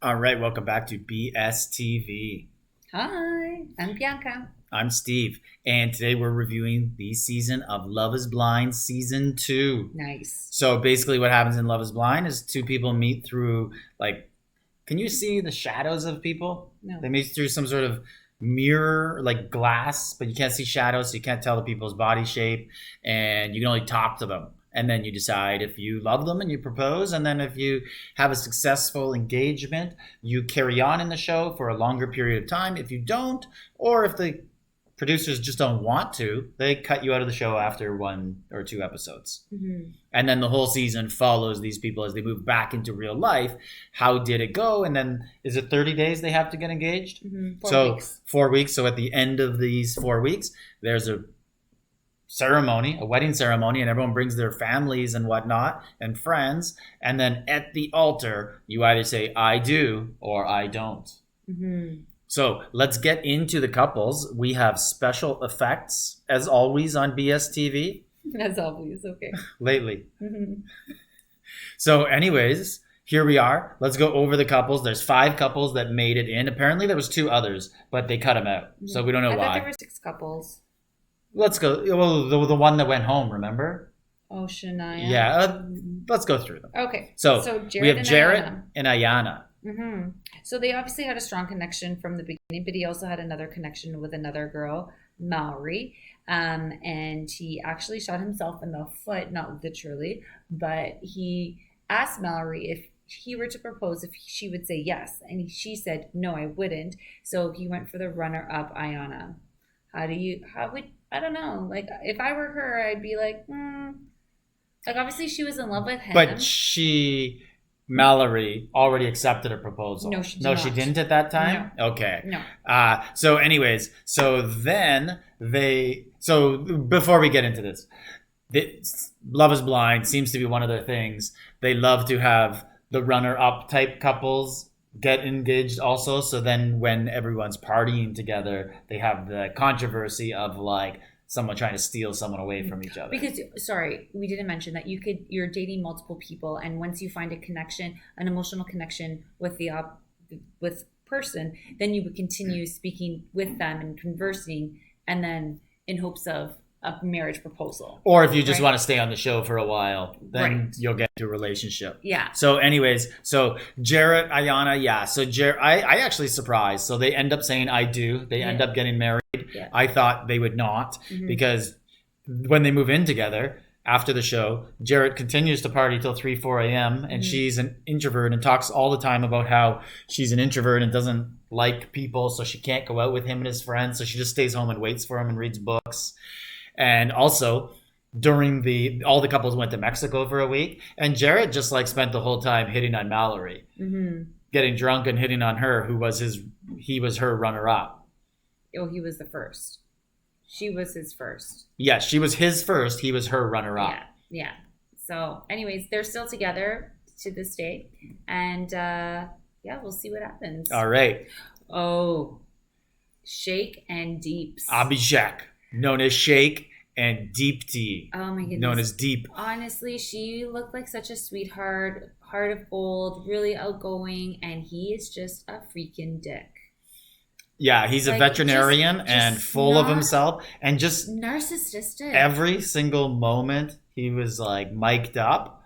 All right, welcome back to BSTV. Hi, I'm Bianca. I'm Steve, and today we're reviewing the season of Love is Blind Season 2. Nice. So basically, what happens in Love is Blind is two people meet through, can you see the shadows of people? No. They meet through some sort of mirror, like glass, but you can't see shadows, so you can't tell the people's body shape, and you can only talk to them. And then you decide if you love them and you propose. And then if you have a successful engagement, you carry on in the show for a longer period of time. If you don't, or if the producers just don't want to, they cut you out of the show after one or two episodes. Mm-hmm. And then the whole season follows these people as they move back into real life. How did it go? And then is it 30 days they have to get engaged? Mm-hmm. 4 weeks. 4 weeks. So at the end of these 4 weeks, there's a ceremony, a wedding ceremony, and everyone brings their families and whatnot and friends. And then at the altar, you either say, I do or I don't. Mm-hmm. So let's get into the couples. We have special effects, as always, on BSTV. As always, okay. Lately. Mm-hmm. So anyways, here we are. Let's go over the couples. There's 5 couples that made it in. Apparently there was 2 others, but they cut them out. So we don't know I why. thought there were 6 couples. Let's go. Well, the one that went home, remember? Oh, Shania. Yeah, let's go through them. Okay. So Jared we have and Jarrett Ayana. and Ayana. Mm-hmm. So they obviously had a strong connection from the beginning, but he also had another connection with another girl, Mallory. And he actually shot himself in the foot, not literally, but he asked Mallory if he were to propose, if she would say yes. And she said, no, I wouldn't. So he went for the runner-up, Ayana. I don't know. Like, if I were her, I'd be like, Like, obviously she was in love with him. But Mallory, already accepted a proposal. No, she did No, not. she didn't at that time? No. Okay. No. So anyways, so before we get into this, Love is Blind seems to be one of their things. They love to have the runner-up type couples get engaged also. So then when everyone's partying together, they have the controversy of like someone trying to steal someone away from each other. Because, sorry, we didn't mention that you're dating multiple people, and once you find a connection, an emotional connection with with person, then you would continue speaking with them and conversing, and then in hopes of a marriage proposal. Or if you just right? want to stay on the show for a while, then Right. you'll get into a relationship. Yeah. So anyways, so Jarrett, Ayana, yeah. So I actually surprised. So they end up saying I do. They end up getting married. Yeah. I thought they would not because when they move in together after the show, Jarrett continues to party till 3, 4 a.m. and she's an introvert and talks all the time about how she's an introvert and doesn't like people, so she can't go out with him and his friends. So she just stays home and waits for him and reads books. And also, during all the couples went to Mexico for a week, and Jarrett just spent the whole time hitting on Mallory, getting drunk and hitting on her, he was her runner-up. Oh, he was the first. She was his first. Yeah, she was his first. He was her runner-up. Yeah. So, anyways, they're still together to this day, and we'll see what happens. All right. Oh, Shake and Deeps. Abhishek, known as Shake, and Deepti, Oh my goodness. known as Deep. Honestly, she looked like such a sweetheart, heart of gold, really outgoing, and he is just a freaking dick. Yeah, he's a veterinarian and full of himself, and just narcissistic. Every single moment he was mic'd up,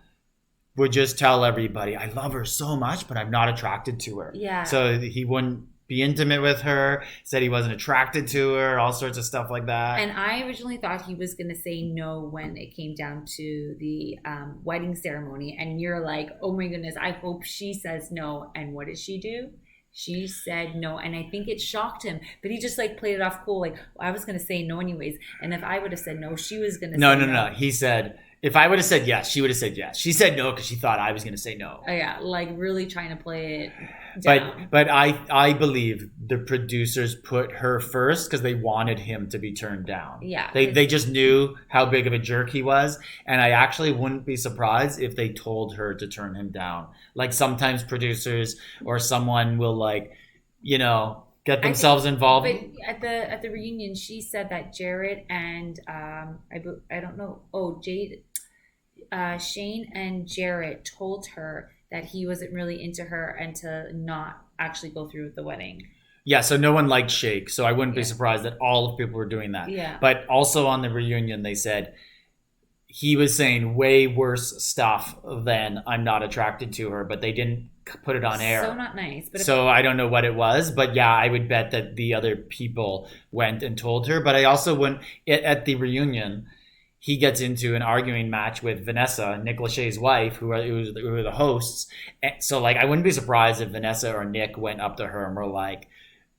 would just tell everybody, I love her so much, but I'm not attracted to her. Yeah. So he wouldn't be intimate with her, said he wasn't attracted to her, all sorts of stuff like that. And I originally thought he was going to say no when it came down to the wedding ceremony. And you're like, oh my goodness, I hope she says no. And what did she do? She said no. And I think it shocked him. But he just played it off cool. I was going to say no anyways. And if I would have said no, she was going to say no. No. He said, if I would have said yes, she would have said yes. She said no because she thought I was going to say no. Oh, yeah, really trying to play it down. But I believe the producers put her first because they wanted him to be turned down. Yeah. They just knew how big of a jerk he was. And I actually wouldn't be surprised if they told her to turn him down. Sometimes producers or someone will get themselves involved. But at the reunion, she said that Jared and I don't know. Oh, Shane and Jarrett told her that he wasn't really into her and to not actually go through with the wedding. Yeah, so no one liked Shake, so I wouldn't be Yeah. surprised that all of people were doing that. Yeah. But also on the reunion, they said he was saying way worse stuff than I'm not attracted to her, but they didn't put it on air. So not nice. But So I don't know what it was, but yeah, I would bet that the other people went and told her. But I also wouldn't, at the reunion, he gets into an arguing match with Vanessa, Nick Lachey's wife, who were the hosts. And so like, I wouldn't be surprised if Vanessa or Nick went up to her and were like,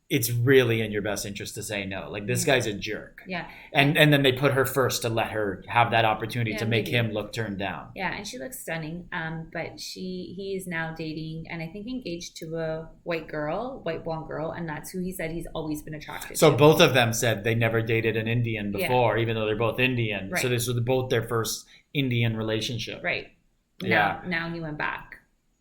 it's really in your best interest to say no. Like, this guy's a jerk. Yeah. And then they put her first to let her have that opportunity to make maybe. him look turned down. Yeah, and she looks stunning. But he is now dating and I think engaged to a white blonde girl, and that's who he said he's always been attracted to. So both of them said they never dated an Indian before, even though they're both Indian. Right. So this was both their first Indian relationship. Right. Yeah. Now he went back.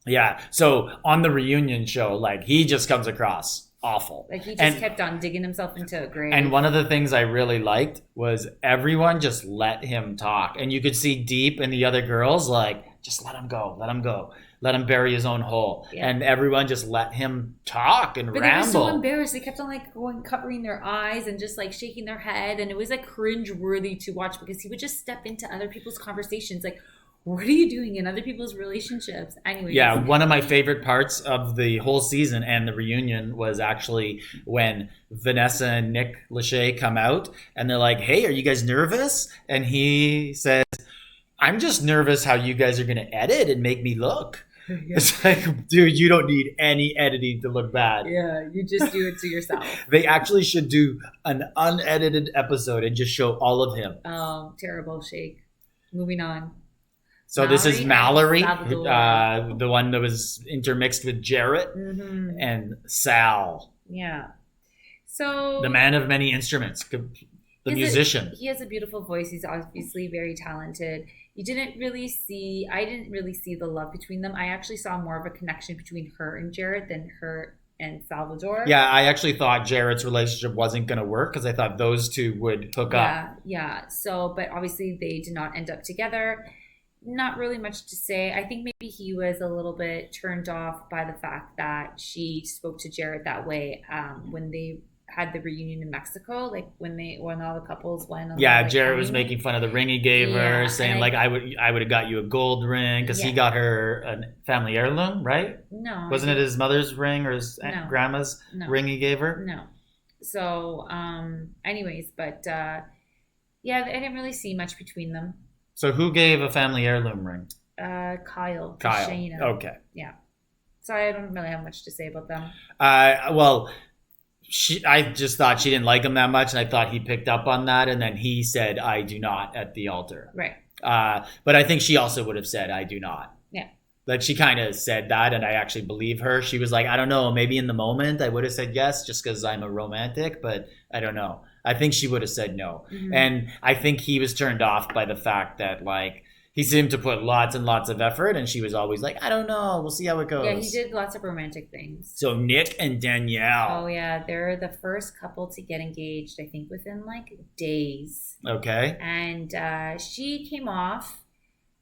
Yeah. So on the reunion show, like, he just comes across awful. Like, he just kept on digging himself into a grave. And one of the things I really liked was everyone just let him talk. And you could see Deep and the other girls like, just let him go. Let him bury his own hole. Yeah. And everyone just let him talk and ramble. They were so embarrassed. They kept on like covering their eyes and just like shaking their head. And it was like cringe worthy to watch because he would just step into other people's conversations. Like, what are you doing in other people's relationships? Anyway. Yeah, one of my favorite parts of the whole season and the reunion was actually when Vanessa and Nick Lachey come out and they're like, hey, are you guys nervous? And he says, I'm just nervous how you guys are going to edit and make me look. Yeah. It's like, dude, you don't need any editing to look bad. Yeah, you just do it to yourself. They actually should do an unedited episode and just show all of him. Oh, terrible. Shake. Moving on. So Mallory, this is Mallory, the one that was intermixed with Jarrett and Sal. Yeah. So the man of many instruments, the musician. He has a beautiful voice. He's obviously very talented. I didn't really see the love between them. I actually saw more of a connection between her and Jarrett than her and Salvador. Yeah, I actually thought Jarrett's relationship wasn't going to work because I thought those two would hook up. Yeah. So, but obviously they did not end up together. Not really much to say. I think maybe he was a little bit turned off by the fact that she spoke to Jarrett that way when they had the reunion in Mexico, like when all the couples went on. Yeah, Jarrett was making fun of the ring he gave her, saying like I would have got you a gold ring because he got her a family heirloom, right? No, wasn't it his mother's ring or his grandma's ring he gave her? No. So, anyways, but I didn't really see much between them. So who gave a family heirloom ring? Kyle. Shayna. Okay. Yeah. So I don't really have much to say about them. Well, I just thought she didn't like him that much, and I thought he picked up on that, and then he said, I do not at the altar. Right. But I think she also would have said, I do not. Yeah. Like, she kind of said that, and I actually believe her. She was like, I don't know, maybe in the moment I would have said yes just because I'm a romantic, but I don't know. I think she would have said no. Mm-hmm. And I think he was turned off by the fact that, like, he seemed to put lots and lots of effort, and she was always like, I don't know, we'll see how it goes. Yeah, he did lots of romantic things. So Nick and Danielle. Oh, yeah, they're the first couple to get engaged, I think, within, like, days. Okay. And she came off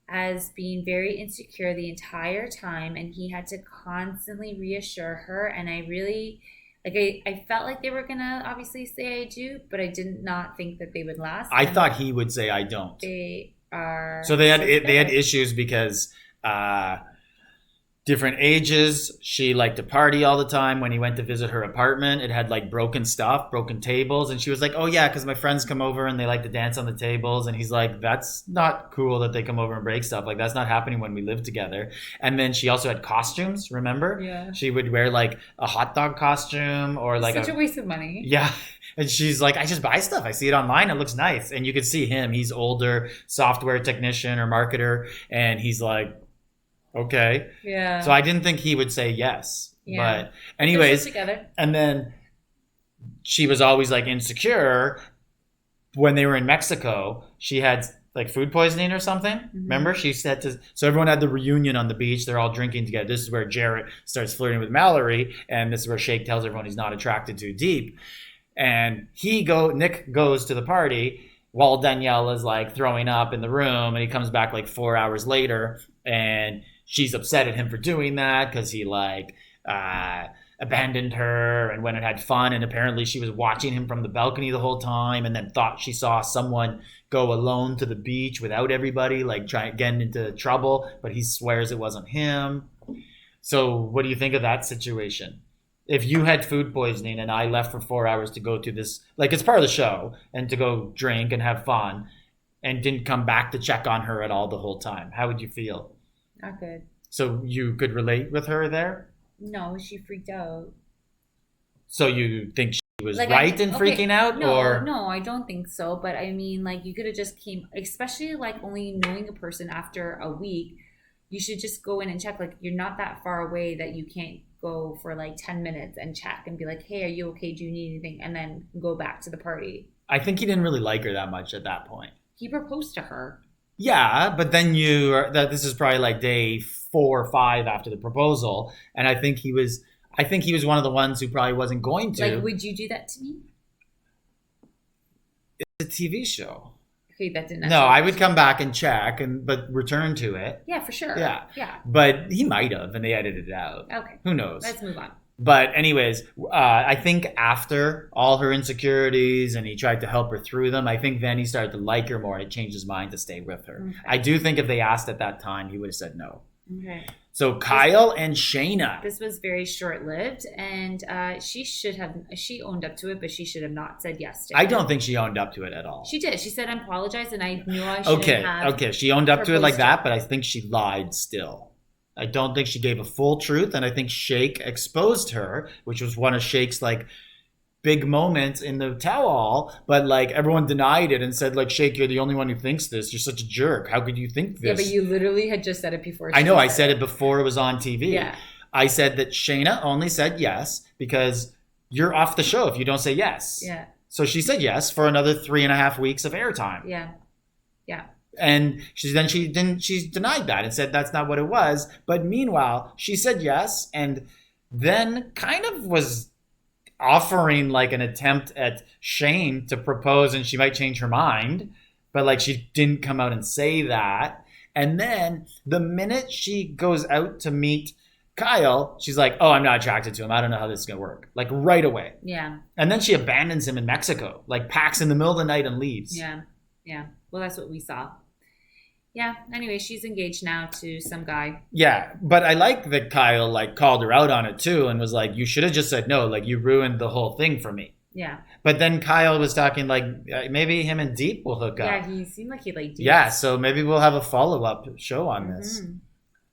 as being very insecure the entire time, and he had to constantly reassure her, and I really... Like, I felt like they were going to obviously say I do, but I did not think that they would last. I thought he would say I don't. They are... So they had issues because different ages. She liked to party all the time. When he went to visit her apartment, it had like broken stuff, broken tables. And she was like, oh yeah, because my friends come over and they like to dance on the tables. And he's like, that's not cool that they come over and break stuff. Like, that's not happening when we live together. And then she also had costumes, remember? Yeah. She would wear like a hot dog costume or like such a waste of money. Yeah. And she's like, I just buy stuff. I see it online. It looks nice. And you could see him. He's older, software technician or marketer. And he's like, okay. Yeah. So I didn't think he would say yes. Yeah. But anyways, together. And then she was always like insecure. When they were in Mexico, she had like food poisoning or something. Mm-hmm. Remember? She said so everyone had the reunion on the beach. They're all drinking together. This is where Jarrett starts flirting with Mallory. And this is where Shake tells everyone he's not attracted to Deep. And Nick goes to the party while Danielle is like throwing up in the room. And he comes back like 4 hours later and she's upset at him for doing that because he like abandoned her and went and had fun, and apparently she was watching him from the balcony the whole time and then thought she saw someone go alone to the beach without everybody, like trying getting into trouble, but he swears it wasn't him. So what do you think of that situation? If you had food poisoning and I left for 4 hours to go to this, like it's part of the show, and to go drink and have fun, and didn't come back to check on her at all the whole time, how would you feel? Not good. So you could relate with her there? No, she freaked out. So you think she was Like, right in freaking out? No, I don't think so. But I mean, like, you could have just came, especially like only knowing a person after a week. You should just go in and check. Like, you're not that far away that you can't go for like 10 minutes and check and be like, hey, are you okay? Do you need anything? And then go back to the party. I think he didn't really like her that much at that point. He proposed to her. Yeah, but then this is probably like day 4 or 5 after the proposal, and I think he was one of the ones who probably wasn't going to. Like, would you do that to me? It's a TV show. Okay, that didn't. No, I would come back and check, but return to it. Yeah, for sure. Yeah. Yeah. But he might have, and they edited it out. Okay. Who knows? Let's move on. But anyways, I think after all her insecurities and he tried to help her through them, I think then he started to like her more and it changed his mind to stay with her. Okay. I do think if they asked at that time, he would have said no. Okay. So Kyle and Shayna. This was very short-lived, and she owned up to it, but she should have not said yes to it. I don't think she owned up to it at all. She did. She said, I apologize, and I knew I shouldn't have. Okay. She owned up to it like that, but I think she lied still. I don't think she gave a full truth, and I think Shake exposed her, which was one of Shake's like big moments in the tell-all, but like everyone denied it and said like, Shake, you're the only one who thinks this. You're such a jerk. How could you think this? Yeah, but you literally had just said it before. I know. I said it before it was on TV. Yeah. I said that Shayna only said yes because you're off the show if you don't say yes. Yeah. So she said yes for another 3.5 weeks of airtime. Yeah. Yeah. And she denied that and said that's not what it was. But meanwhile, she said yes and then kind of was offering like an attempt at Shane to propose and she might change her mind. But like she didn't come out and say that. And then the minute she goes out to meet Kyle, she's like, oh, I'm not attracted to him. I don't know how this is going to work. Like right away. Yeah. And then she abandons him in Mexico, like packs in the middle of the night and leaves. Yeah. Yeah. Well, that's what we saw. Yeah. Anyway, she's engaged now to some guy. Yeah. But I like that Kyle like called her out on it too and was like, you should have just said no. Like you ruined the whole thing for me. Yeah. But then Kyle was talking like maybe him and Deep will hook up. Yeah. He seemed like he liked Deep. Yeah. So maybe we'll have a follow-up show on this.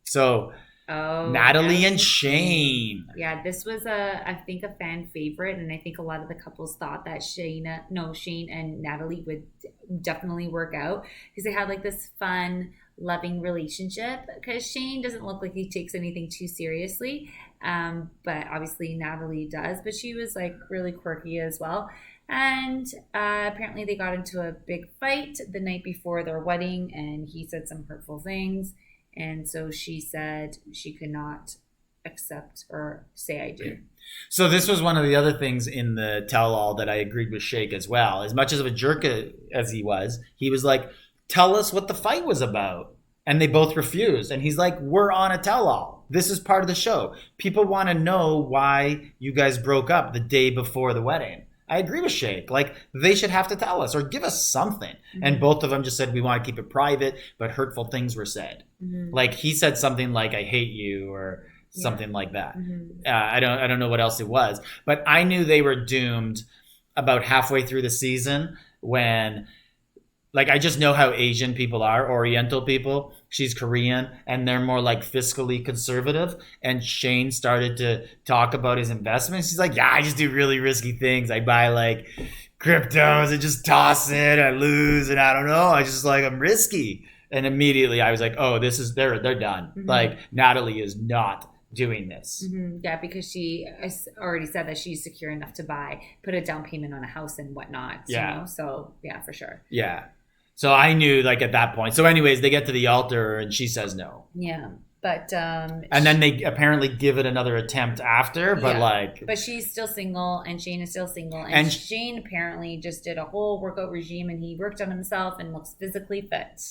So Natalie and Shane. Yeah, this was I think a fan favorite, and I think a lot of the couples thought that Shane and Natalie would definitely work out because they had like this fun, loving relationship. Because Shane doesn't look like he takes anything too seriously, but obviously Natalie does. But she was like really quirky as well. And apparently they got into a big fight the night before their wedding, and he said some hurtful things. And so she said she could not accept or say I do. So this was one of the other things in the tell-all that I agreed with Shake as well. As much of a jerk as he was like, tell us what the fight was about. And they both refused. And he's like, we're on a tell-all. This is part of the show. People want to know why you guys broke up the day before the wedding. I agree with Shake. Like, they should have to tell us or give us something. Mm-hmm. And both of them just said, we want to keep it private, but hurtful things were said. Mm-hmm. Like, he said something like, I hate you, or something like that. Mm-hmm. I don't know what else it was. But I knew they were doomed about halfway through the season when... Like, I just know how Asian people are, Oriental people. She's Korean, and they're more, like, fiscally conservative. And Shane started to talk about his investments. He's like, yeah, I just do really risky things. I buy, like, cryptos and just toss it. I lose, and I don't know. I just, like, I'm risky. And immediately I was like, oh, they're done. Mm-hmm. Like, Natalie is not doing this. Mm-hmm. Yeah, because she already said that she's secure enough to put a down payment on a house and whatnot. Yeah. You know? So, yeah, for sure. Yeah. So I knew, like, at that point. So anyways, they get to the altar and she says no. Yeah. But and then they apparently give it another attempt after, but but she's still single and Shane is still single, and Shane apparently just did a whole workout regime and he worked on himself and looks physically fit.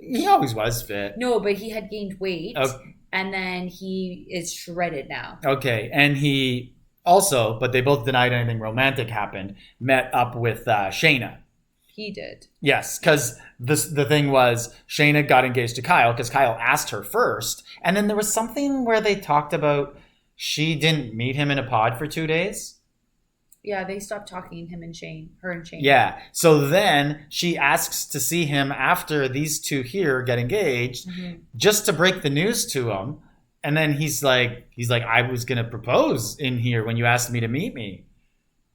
He always was fit. No, but he had gained weight, Oh. and then he is shredded now. Okay, and he also, but they both denied anything romantic happened, met up with Shayna. He did. Yes, because the thing was Shayna got engaged to Kyle because Kyle asked her first, and then there was something where they talked about she didn't meet him in a pod for 2 days. Yeah, they stopped talking, her and Shane. Yeah, so then she asks to see him after these two here get engaged, just to break the news to him, and then he's like, I was gonna propose in here when you asked me to meet me.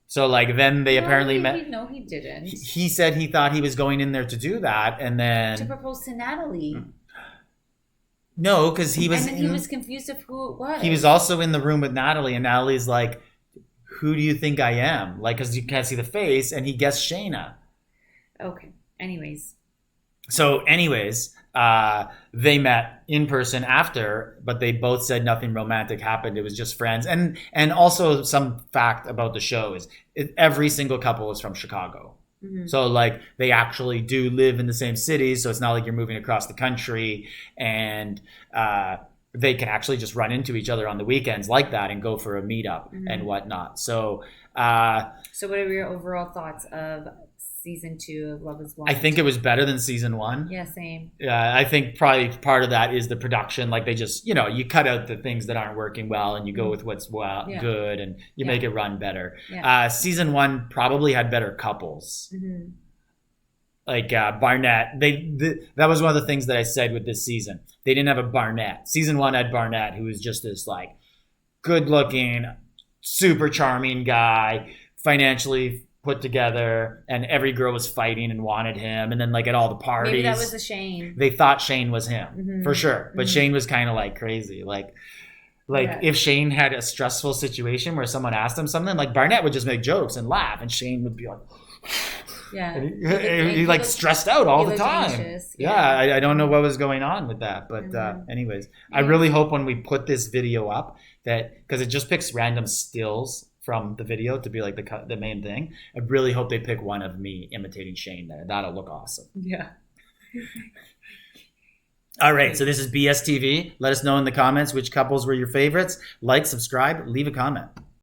So like then they apparently met. No, he didn't. He said he thought he was going in there to do that, and then to propose to Natalie. No, because he was. And then he was confused of who it was. He was also in the room with Natalie, and Natalie's like, "Who do you think I am?" Like, because you can't see the face, and he guessed Shayna. Okay. Anyways, they met in person after, but they both said nothing romantic happened. It was just friends. And also some fact about the show is every single couple is from Chicago. So like they actually do live in the same city. So it's not like you're moving across the country, and they can actually just run into each other on the weekends like that and go for a meetup and whatnot. So what are your overall thoughts of season 2 of Love is Blind? I think it was better than season 1. Yeah, same. I think probably part of that is the production. Like they just, you cut out the things that aren't working well and you go with what's good, and you make it run better. Yeah. Season 1 probably had better couples. Like Barnett. That was one of the things that I said with this season. They didn't have a Barnett. Season 1 had Barnett, who was just this like good looking, super charming guy, financially put together, and every girl was fighting and wanted him. And then like at all the parties, maybe that was a Shane. They thought Shane was him for sure, but Shane was kind of like crazy. Like if Shane had a stressful situation where someone asked him something, like Barnett would just make jokes and laugh, and Shane would be like, yeah, he like stressed out all the time. Anxious. I don't know what was going on with that, but anyways, I really hope when we put this video up that, because it just picks random stills from the video to be like the main thing. I really hope they pick one of me imitating Shane there. That'll look awesome. Yeah. All right, so this is BSTV. Let us know in the comments which couples were your favorites. Like, subscribe, leave a comment.